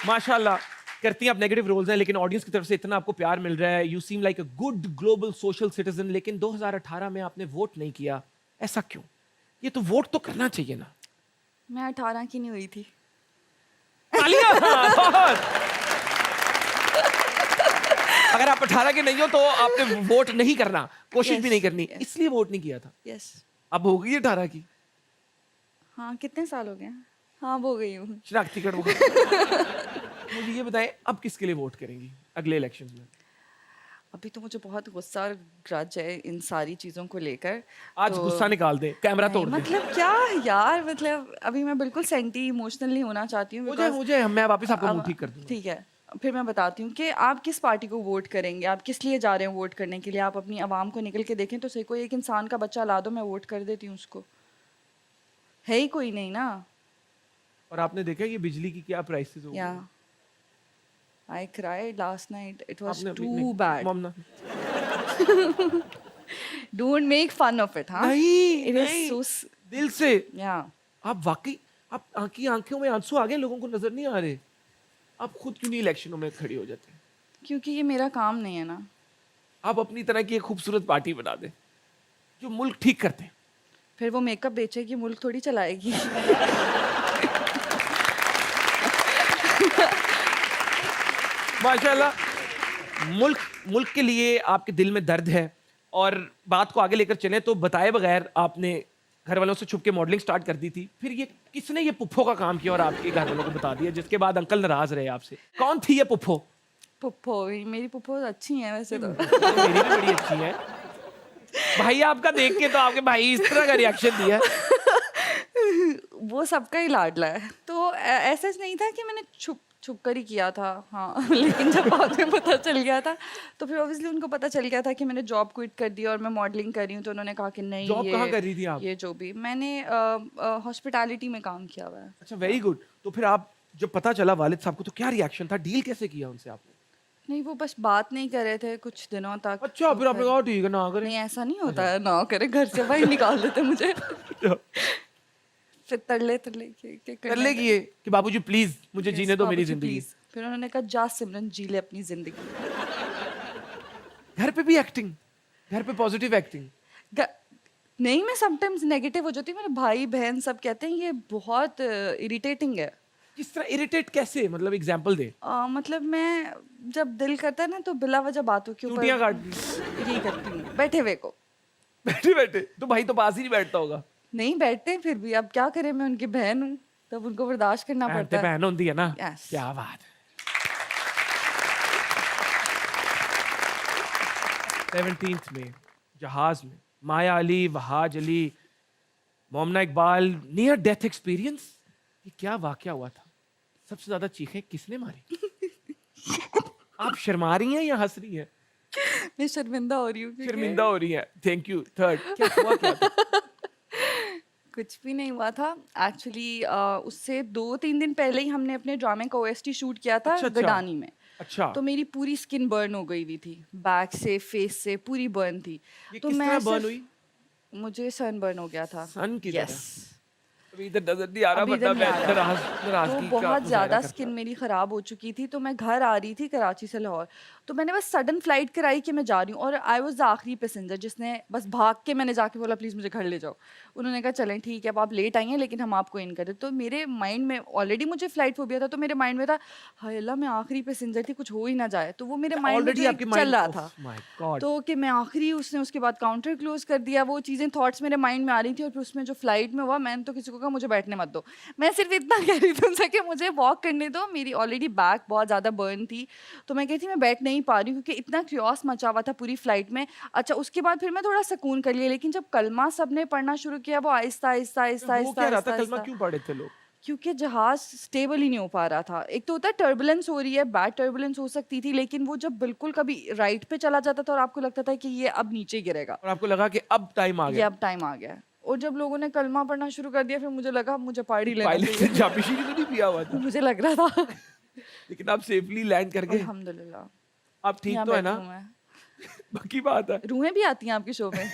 माशाल्लाह करती हैं आप नेगेटिव रोल्स हैं, लेकिन ऑडियंस की तरफ से इतना आपको प्यार मिल रहा है, you seem like a good global social citizen. लेकिन 2018 में आपने वोट नहीं किया, ऐसा क्यों? ये तो वोट तो करना चाहिए ना। मैं 18 की नहीं हुई थी। तालियां! बहुत। अगर आप 18 के नहीं हो तो आपने वोट नहीं करना, कोशिश Yes, भी नहीं करनी, yes. इसलिए वोट नहीं किया था। यस। अब हो गई 18 की हाँ, कितने साल हो गए? हाँ, वो गई हूँ। शनाख्ती कार्ड मुझे ये बताएं, अब किसके लिए वोट करेंगी अगले इलेक्शंस में? अभी तो मुझे बहुत गुस्सा और ग्रज है इन सारी चीज़ों को लेकर। आज तो गुस्सा निकाल दे, कैमरा नहीं, तोड़ दे। मतलब क्या यार, मतलब अभी मैं बिल्कुल सेंटी इमोशनल नहीं होना चाहती हूँ मुझे मैं वापस आपका मूड ठीक कर दूंगा। ठीक है, फिर मैं बताती हूँ कि आप किस पार्टी को वोट करेंगे, आप किस लिए जा रहे हैं वोट करने के लिए। आप अपनी आवाम को निकल के देखें तो सही, कोई एक इंसान का बच्चा ला दो, मैं वोट कर देती हूँ उसको। है ही कोई नहीं ना। और आपने देखा ये बिजली की क्या प्राइसेस हो या गई? I cried last night, it was आपने too bad. Mama don't make fun of it. हाँ, नहीं इट वाज नहीं, सो। दिल से। या आप वाकई, आप आंखों में आंसू आ गए, लोगों को नजर नहीं आ रहे। आप खुद क्यों नहीं इलेक्शनों में खड़ी हो जाते? क्योंकि ये मेरा काम नहीं है ना। आप अपनी तरह की एक खूबसूरत पार्टी बना दे जो मुल्क ठीक करते हैं। फिर वो मेकअप बेचेगी, मुल्क थोड़ी चलाएगी। माशाल्लाह, मुल्क मुल्क के लिए आपके दिल में दर्द है। और बात को आगे लेकर चलें तो बताए बगैर आपने घर वालों से छुप के मॉडलिंग स्टार्ट कर दी थी। फिर ये किसने ये पुप्पो का काम किया और आपके घर वालों को बता दिया, जिसके बाद अंकल नाराज रहे आपसे? कौन थी ये पुप्पो? पुप्पो, मेरी पुप्पो अच्छी हैं वैसे तो। तो मेरी भी बड़ी अच्छी है। भाई आपका देख के तो आपके भाई इस तरह का रिएक्शन दिया है। वो सबका ही लाडला है, तो ऐसा नहीं था कि मैंने छुप छुप कर ही किया था। हाँ। लेकिन जब बाद में पता चल गया था तो फिर ऑब्वियसली उनको पता चल गया था कि मैंने जॉब क्विट कर दी और मैं मॉडलिंग कर रही हूँ, तो उन्होंने कहा कि नहीं, जॉब कहाँ कर रही थी आप? ये जो भी मैंने हॉस्पिटैलिटी में काम किया हुआ है। अच्छा, वेरी गुड। तो फिर आप जब पता चला वालिद साहब को तो क्या रिएक्शन था? डील कैसे किया उनसे आपने? नहीं, वो बस बात नहीं कर रहे थे कुछ दिनों तक। अच्छा, तो फिर आपने कहा ठीक है ना करें। नहीं, ऐसा नहीं होता है, ना करे, घर से बाहर निकाल देते मुझे। फिर तरले तरले के तरले किए कि बाबूजी प्लीज मुझे जीने दो मेरी जिंदगी। फिर उन्होंने कहा जा सिमरन, जी ले अपनी जिंदगी। घर पे भी एक्टिंग, घर पे पॉजिटिव एक्टिंग। नहीं, मैं समटाइम्स नेगेटिव हो जाती हूँ। मेरे भाई बहन सब कहते हैं ये बहुत इरिटेटिंग है। किस तरह इरिटेट? कैसे, मतलब एग्जांपल दे। मतलब मैं जब दिल करता है ना तो बिला वजह बातों के ऊपर चूटियां काट दी यही करती हूँ, बैठे हुए को। बैठे बैठे तो भाई तो पास ही नहीं बैठता होगा। नहीं बैठते, फिर भी अब क्या करें, मैं उनकी बहन हूँ, तब उनको बर्दाश्त करना पड़ता है। बहन होती है ना। Yes. क्या बात है। 17th में जहाज में माया Ali, Wahaj Ali, मोमना Iqbal, near death experience. ये क्या वाकया हुआ था? सबसे ज्यादा चीखें किसने मारी? आप शर्मा रही हैं या हंस रही हैं? मैं शर्मिंदा हो रही हूँ क्योंकि शर्मिंदा हो रही हैं। Thank you. थर्ड क्या हुआ, क्या था? कुछ भी नहीं हुआ था एक्चुअली। उससे 2-3 दिन पहले ही हमने अपने ड्रामे का ओएसटी शूट किया था अच्छा, अच्छा। गडानी में। अच्छा, तो मेरी पूरी स्किन बर्न हो गई हुई थी, बैक से फेस से पूरी बर्न थी। ये तो किस मैं तरह बर्न सिर्फ- हुई? मुझे सन बर्न हो गया था। सन की यस। तरह? अभी इधर नजर नहीं आ रहा, अभी वरना इधर नहीं मैं आ रहा। नाराजगी तो का बहुत मुजाहरा ज़्यादा करता। स्किन मेरी ख़राब हो चुकी थी, तो मैं घर आ रही थी कराची से लाहौर। तो मैंने बस सडन फ्लाइट कराई कि मैं जा रही हूँ, और आई वाज द आखिरी पैसेंजर जिसने बस भाग के, मैंने जाके बोला प्लीज़ मुझे घर ले जाओ। उन्होंने कहा चलें ठीक है, अब आप लेट आई हैं लेकिन हम आपको इन करें। तो मेरे माइंड में ऑलरेडी मुझे फ्लाइट फोबिया था, तो मेरे माइंड में था हाय अल्लाह मैं आखिरी पैसेंजर थी, कुछ हो ही ना जाए। तो वो मेरे माइंड में ऑलरेडी जो आपके एक माइंड चल रहा था, माय गॉड। तो कि मैं आखिरी, उसने उसके बाद काउंटर क्लोज कर दिया, वो चीज़ें थॉट्स मेरे माइंड में आ रही थी। और फिर उसमें जो फ्लाइट में हुआ, मैंने तो किसी को कहा मुझे बैठने मत दो, मैं सिर्फ इतना कह रही थी उनसे कि मुझे वॉक करने दो। मेरी ऑलरेडी बैक बहुत ज़्यादा बर्न थी, तो मैं कहती मैं बैठ नहीं पा रही हूँ क्योंकि इतना क्रियोस मचा हुआ था पूरी फ्लाइट में। अच्छा, उसके बाद फिर मैं थोड़ा सुकून कर लिया, लेकिन जब कलमा सब ने पढ़ना शुरू किया, वो आहिस्ता आहिस्ता आहिस्ता वो आहिस्ता क्या रहा था? आहिस्ता कलमा आहिस्ता, क्यों पढ़े थे लोग? क्योंकि जहाज स्टेबल ही नहीं हो पा रहा था। एक तो होता है टर्बुलेंस हो रही है, बैड टर्बुलेंस हो सकती थी, लेकिन वो जब बिल्कुल कभी राइट पे चला जाता था और आपको लगता था कि ये अब नीचे गिरेगा, और आपको लगा कि अब टाइम आ ये गया। अब टाइम आ गया है। और जब लोगों ने कलमा पढ़ना शुरू कर दिया, फिर मुझे लगा अब मुझे पढ़ ही लेना पायलट ने चाहिए। जाबिशी तो नहीं पिया हुआ था? मुझे लग रहा था। लेकिन आप सेफली लैंड कर गए। अल्हम्दुलिल्लाह। आप ठीक यहाँ तो है बैठी ना? हूँ मैं। बाकी बात है। रूहें भी आती हैं आपके शो में?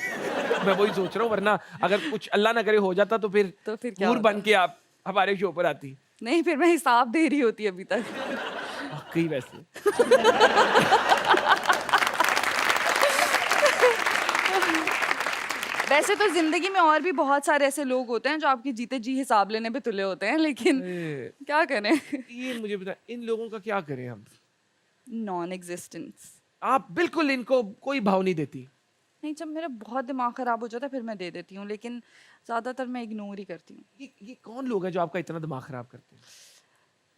मैं वही सोच रहा हूँ, वरना अगर कुछ अल्लाह ना करे हो जाता तो फिर तो फिर क्या हूर होता? बन के आप हमारे शो पर आती। नहीं, फिर मैं हिसाब दे रही होती अभी तक। वाकई वैसे वैसे तो ज़िंदगी में और भी बहुत सारे ऐसे लोग होते हैं जो आपके जीते जी हिसाब लेने पे तुले होते हैं, लेकिन अरे, क्या करें? ये मुझे बता, इन लोगों का क्या करें हम? Non existence. आप बिल्कुल इनको कोई भाव नहीं देती। नहीं, जब मेरा बहुत दिमाग खराब हो जाता है फिर मैं दे देती हूँ, लेकिन ज़्यादातर मैं इग्नोर ही करती हूँ। ये कौन लोग हैं जो आपका इतना दिमाग खराब करते हैं?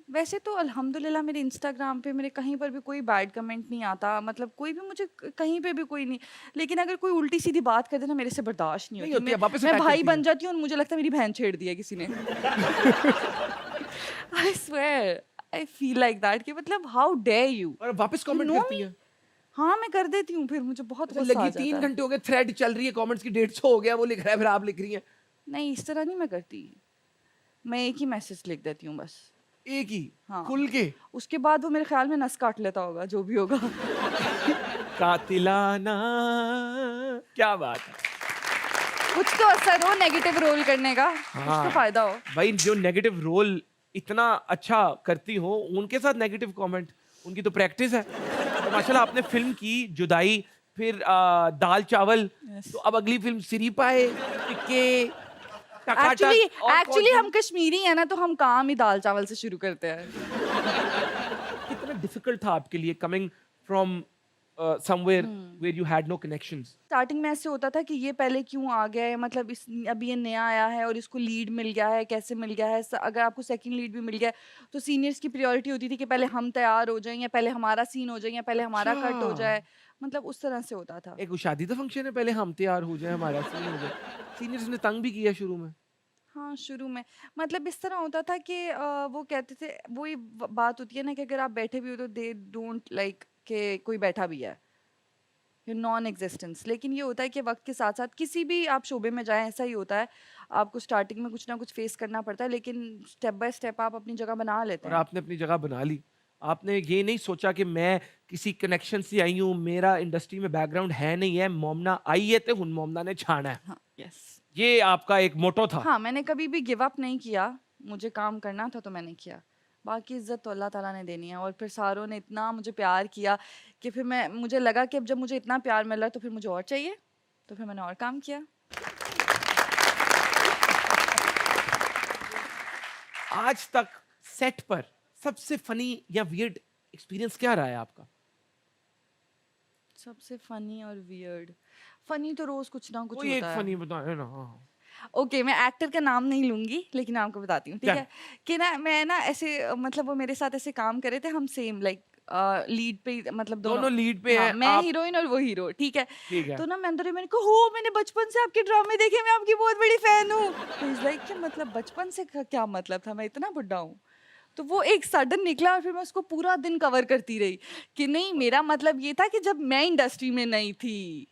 वैसे तो अल्हम्दुलिल्लाह मेरे इंस्टाग्राम पे मेरे कहीं पर भी कोई बैड कमेंट नहीं आता, मतलब कोई भी मुझे कहीं पे भी कोई नहीं, लेकिन अगर कोई उल्टी सीधी बात कर दे ना मेरे से बर्दाश्त नहीं नहीं होती। होती है, वापस मैं अटैक भाई करती बन हैं। जाती हूँ और मुझे लगता है मेरी बहन छेड़ दी है किसी ने। I swear, I feel like that कि मतलब हाउ डेयर यू। और वापस कमेंट know करती me? हैं। हाँ, मैं कर देती हूँ, फिर मुझे बहुत अच्छा, गुस्सा आ लगी जाता 3 है। घंटे हो गए, थ्रेड चल रही है, कमेंट्स की 150 हो गया, वो लिख रहा है, फिर आप लिख रही हैं। नहीं, इस तरह नहीं मैं करती। मैं एक ही मैसेज लिख देती हूँ बस। एक ही हाँ। खुल के उसके बाद वो मेरे ख्याल में नस काट लेता होगा, जो भी होगा। कातिलाना, क्या बात है। कुछ तो असर हो नेगेटिव रोल करने का, कुछ तो हाँ फायदा हो। भाई, जो नेगेटिव रोल इतना अच्छा करती हो, उनके साथ नेगेटिव कमेंट, उनकी तो प्रैक्टिस है। तो माशाल्लाह आपने फिल्म की जुदाई, फिर दाल चावल, Yes. तो अब अगली फिल्म सिरीपाए, टिक्के, टकाटक एक्चुअली और कौन सी? हम कश्मीरी हैं ना, तो हम काम ही दाल चावल से शुरू करते हैं। कितना डिफिकल्ट था आपके लिए coming from somewhere where you had no connections? Starting में ऐसे होता था कि ये पहले क्यों आ गया है, मतलब इस अभी ये नया आया है और इसको लीड मिल गया है, कैसे मिल गया है। अगर आपको सेकंड लीड भी मिल गया है तो सीनियर्स की प्रायोरिटी होती थी कि पहले हम तैयार हो जाएं, या पहले हमारा सीन हो जाए, या पहले हमारा कट हो अच्छा, जाए, मतलब उस तरह से होता था। एक शादी का फंक्शन है, पहले हम तैयार हो जाए, हमारा सीन हो जाए। सीनियर्स ने तंग भी किया शुरू में। हाँ, शुरू में मतलब इस तरह होता था कि वो कहते थे, वही बात होती है ना कि अगर आप बैठे भी हो तो दे डोंट लाइक कि कोई बैठा भी है, नॉन एग्जिस्टेंस। लेकिन ये होता है कि वक्त के साथ साथ किसी भी आप शोबे में जाएं ऐसा ही होता है, आपको स्टार्टिंग में कुछ ना कुछ फेस करना पड़ता है, लेकिन स्टेप बाय स्टेप आप अपनी जगह बना लेते और हैं। आपने अपनी जगह बना ली। आपने ये नहीं सोचा कि मैं किसी कनेक्शन से आई हूँ, मेरा इंडस्ट्री में बैकग्राउंड है नहीं है, मोमना आई है तो हुन मोमना ने छाना है। हाँ, यस। ये आपका एक मोटो था। हाँ, मैंने कभी भी गिव अप नहीं किया, मुझे काम करना था तो मैंने किया। बाकी इज्जत तो अल्लाह ताला ने देनी है, और फिर सारों ने इतना मुझे प्यार किया कि फिर मुझे लगा कि अब जब मुझे इतना प्यार मिल रहा है तो फिर मुझे और चाहिए, तो फिर मैंने और काम किया। आज तक सेट पर सबसे फनी या वियर्ड एक्सपीरियंस क्या रहा है आपका? सबसे फनी और वियर्ड, फनी तो रोज कुछ ना कुछ कोई एक होता है। फनी बताए ना। हाँ। ओके, मैं एक्टर का नाम नहीं लूंगी, लेकिन आपको बताती हूँ, ठीक क्या? है? कि ना मैं ना ऐसे मतलब वो मेरे साथ ऐसे काम कर रहे थे, हम सेम लाइक लीड पे मतलब दोनों। दोनों लीड पे हाँ, हैं मैं आप। हीरोइन और वो हीरो, ठीक है? ठीक है। तो ना मैं अंदर ही मैंने कहा, हो मैंने बचपन से आपके ड्रामे देखे, मैं आपकी बहुत बड़ी फैन हूँ। तो इज लाइक कि मतलब बचपन से क्या मतलब था, मैं इतना बुड्ढा हूँ? तो वो एक सडन निकला और फिर मैं उसको पूरा दिन कवर करती रही कि नहीं, मेरा मतलब ये था कि जब मैं इंडस्ट्री में नहीं थी